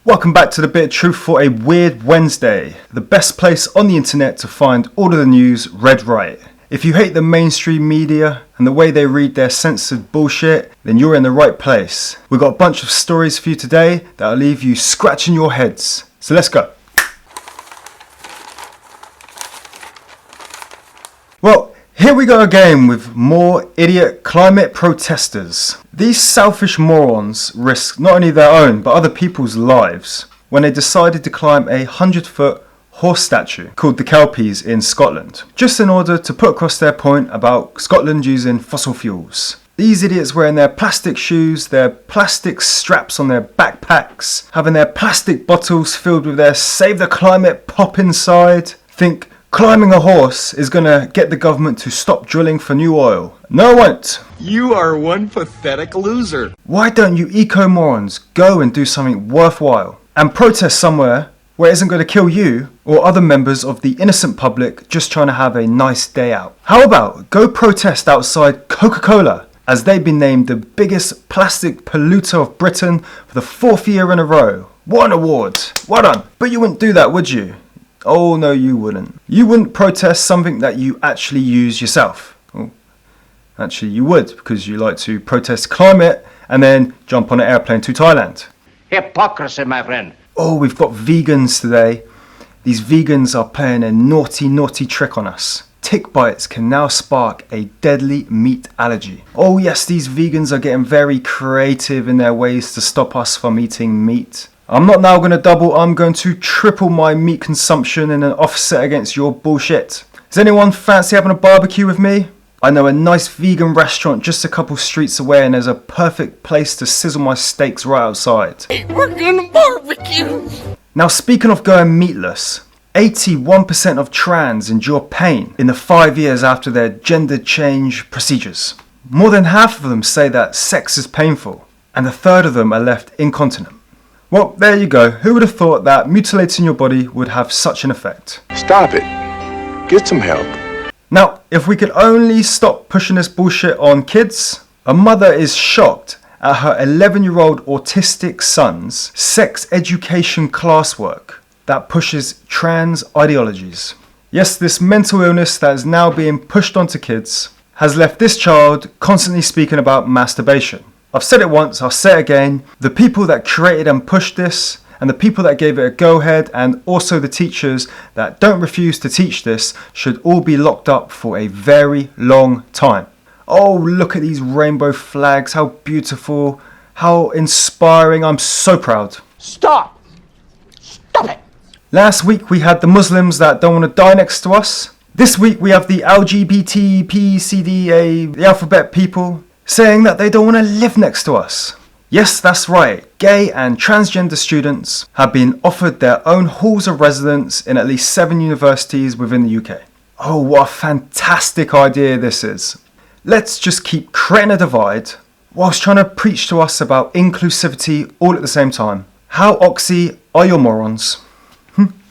Welcome back to The Bit of Truth for a Weird Wednesday, the best place on the internet to find all of the news read right. If you hate the mainstream media and the way they read their censored bullshit, then you're in the right place. We've got a bunch of stories for you today that'll leave you scratching your heads. So let's go. Well, here we go again with more idiot climate protesters. These selfish morons risk not only their own but other people's lives when they decided to climb a 100-foot horse statue called the Kelpies in Scotland, just in order to put across their point about Scotland using fossil fuels. These idiots wearing their plastic shoes, their plastic straps on their backpacks, having their plastic bottles filled with their Save the Climate pop inside, think climbing a horse is gonna get the government to stop drilling for new oil. No, it won't. You are one pathetic loser. Why don't you eco-morons go and do something worthwhile and protest somewhere where it isn't going to kill you or other members of the innocent public just trying to have a nice day out? How about go protest outside Coca-Cola, as they've been named the biggest plastic polluter of Britain for the 4th year in a row. What an award. Well done. But you wouldn't do that, would you? Oh no, you wouldn't. You wouldn't protest something that you actually use yourself. Well, actually you would, because you like to protest climate and then jump on an airplane to Thailand. Hypocrisy, my friend. Oh, we've got vegans today. These vegans are playing a naughty trick on us. Tick bites can now spark a deadly meat allergy. Oh yes, these vegans are getting very creative in their ways to stop us from eating meat. I'm not now going to double, I'm going to triple my meat consumption in an offset against your bullshit. Does anyone fancy having a barbecue with me? I know a nice vegan restaurant just a couple streets away, and there's a perfect place to sizzle my steaks right outside. Hey, we're gonna barbecue. Now, speaking of going meatless, 81% of trans endure pain in the 5 years after their gender change procedures. More than half of them say that sex is painful, and a third of them are left incontinent. Well, there you go. Who would have thought that mutilating your body would have such an effect? Stop it. Get some help. Now, if we could only stop pushing this bullshit on kids. A mother is shocked at her 11-year-old autistic son's sex education classwork that pushes trans ideologies. Yes, this mental illness that is now being pushed onto kids has left this child constantly speaking about masturbation. I've said it once, I'll say it again. The people that created and pushed this, and the people that gave it a go-ahead, and also the teachers that don't refuse to teach this, should all be locked up for a very long time. Oh, look at these rainbow flags, how beautiful, how inspiring, I'm so proud. Stop! Stop it! Last week we had the Muslims that don't want to die next to us. This week we have the LGBTQCDA, the alphabet people, saying that they don't want to live next to us. Yes, that's right. Gay and transgender students have been offered their own halls of residence in at least 7 universities within the UK. Oh, what a fantastic idea this is. Let's just keep creating a divide whilst trying to preach to us about inclusivity all at the same time. How oxy are your morons?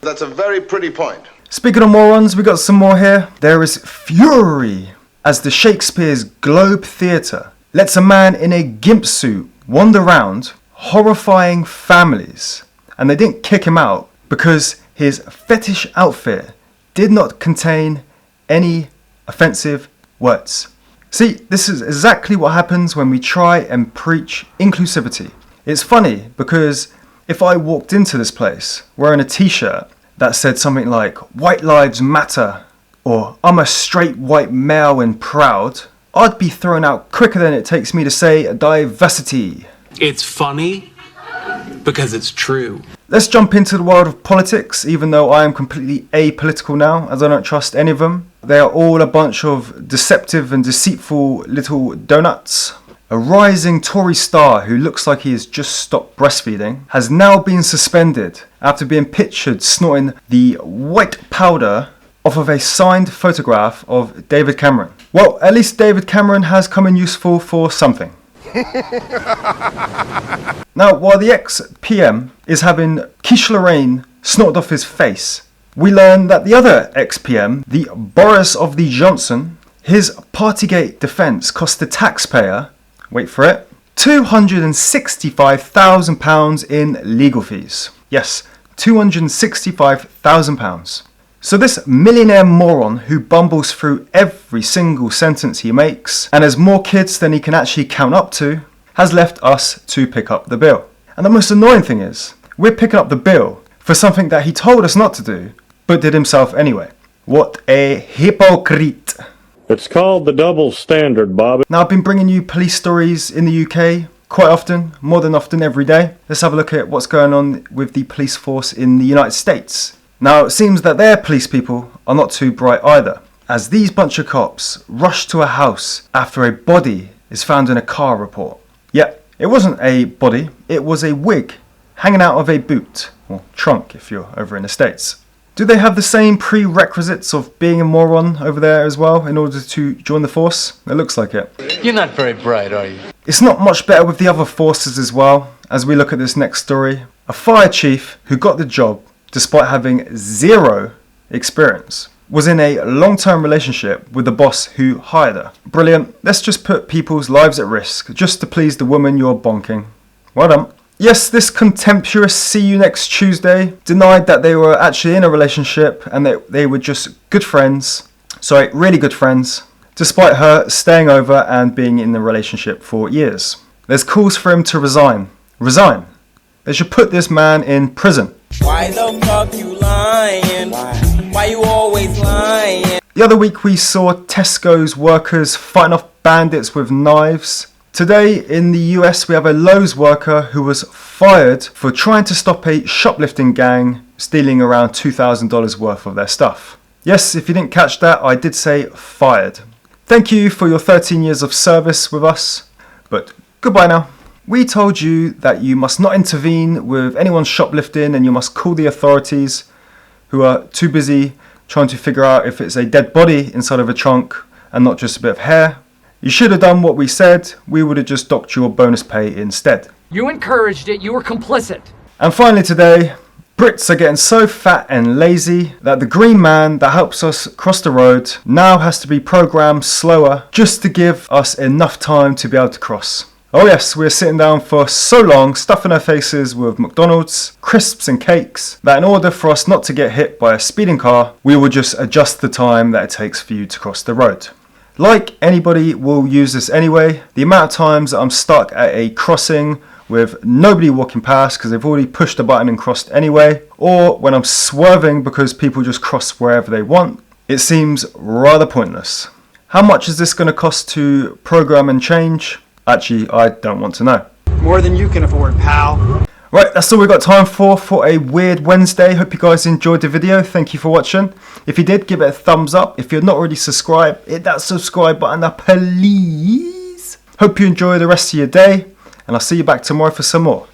That's a very pretty point. Speaking of morons, we got some more here. There is fury as the Shakespeare's Globe Theatre lets a man in a gimp suit wander around, horrifying families, and they didn't kick him out because his fetish outfit did not contain any offensive words. See, this is exactly what happens when we try and preach inclusivity. It's funny because if I walked into this place wearing a t-shirt that said something like "White Lives Matter" or "I'm a straight white male and proud," I'd be thrown out quicker than it takes me to say diversity. It's funny because it's true. Let's jump into the world of politics, even though I am completely apolitical now, as I don't trust any of them. They are all a bunch of deceptive and deceitful little donuts. A rising Tory star who looks like he has just stopped breastfeeding has now been suspended after being pictured snorting the white powder off of a signed photograph of David Cameron. Well, at least David Cameron has come in useful for something. Now, while the ex-PM is having quiche Lorraine snorted off his face, we learn that the other ex-PM, the Boris of the Johnson, his Partygate defence cost the taxpayer, wait for it, £265,000 in legal fees. Yes, £265,000. So this millionaire moron who bumbles through every single sentence he makes and has more kids than he can actually count up to has left us to pick up the bill. And the most annoying thing is, we're picking up the bill for something that he told us not to do, but did himself anyway. What a hypocrite. It's called the double standard, Bob. Now, I've been bringing you police stories in the UK quite often, more than often every day. Let's have a look at what's going on with the police force in the United States. Now, it seems that their police people are not too bright either, as these bunch of cops rush to a house after a body is found in a car report. Yeah, it wasn't a body, it was a wig hanging out of a boot, or trunk if you're over in the States. Do they have the same prerequisites of being a moron over there as well in order to join the force? It looks like it. You're not very bright, are you? It's not much better with the other forces as well, as we look at this next story. A fire chief who got the job despite having zero experience was in a long-term relationship with the boss who hired her. Brilliant. Let's just put people's lives at risk just to please the woman you're bonking. Well done. Yes, this contemptuous see you next Tuesday denied that they were actually in a relationship and that they were just good friends. Sorry, really good friends, despite her staying over and being in the relationship for years. There's calls for him to resign. Resign. They should put this man in prison. Why the fuck you lying? Why you always lying? The other week we saw Tesco's workers fighting off bandits with knives. Today in the US we have a Lowe's worker who was fired for trying to stop a shoplifting gang stealing around $2,000 worth of their stuff. Yes, if you didn't catch that, I did say fired. Thank you for your 13 years of service with us, but goodbye now. We told you that you must not intervene with anyone shoplifting and you must call the authorities, who are too busy trying to figure out if it's a dead body inside of a trunk and not just a bit of hair. You should have done what we said. We would have just docked your bonus pay instead. You encouraged it. You were complicit. And finally today, Brits are getting so fat and lazy that the green man that helps us cross the road now has to be programmed slower just to give us enough time to be able to cross. Oh yes, we're sitting down for so long, stuffing our faces with McDonald's, crisps and cakes, that in order for us not to get hit by a speeding car, we will just adjust the time that it takes for you to cross the road. Like anybody will use this anyway, the amount of times that I'm stuck at a crossing with nobody walking past because they've already pushed the button and crossed anyway, or when I'm swerving because people just cross wherever they want, it seems rather pointless. How much is this going to cost to program and change? Actually, I don't want to know. More than you can afford, pal. Right, that's all we've got time for a weird Wednesday. Hope you guys enjoyed the video. Thank you for watching. If you did, give it a thumbs up. If you're not already subscribed, hit that subscribe button up, please. Hope you enjoy the rest of your day, and I'll see you back tomorrow for some more.